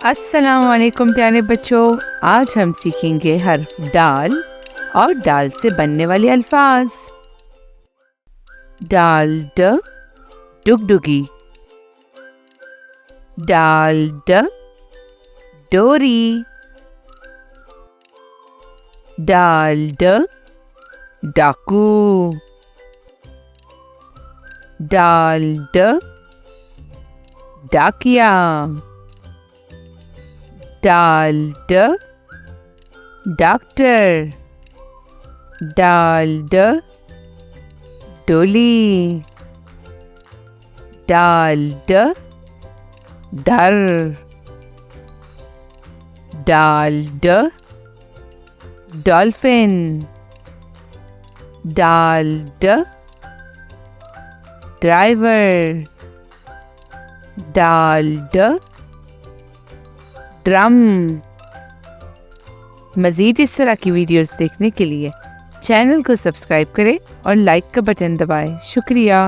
अस्सलाम वालेकुम प्यारे बच्चों, आज हम सीखेंगे हर्फ डाल और डाल से बनने वाले अल्फाज। डाल ड डुगडुगी, डाल ड डोरी, डाल ड डाकू, डाल ड डाकिया, डाल ड डॉक्टर, डाल ड डोली, डाल ड डर, डाल ड डॉल्फिन, डाल ड ड्राइवर, डाल ड ड्रम। मज़ीद इस तरह की वीडियोस देखने के लिए चैनल को सब्सक्राइब करें और लाइक का बटन दबाएं। शुक्रिया।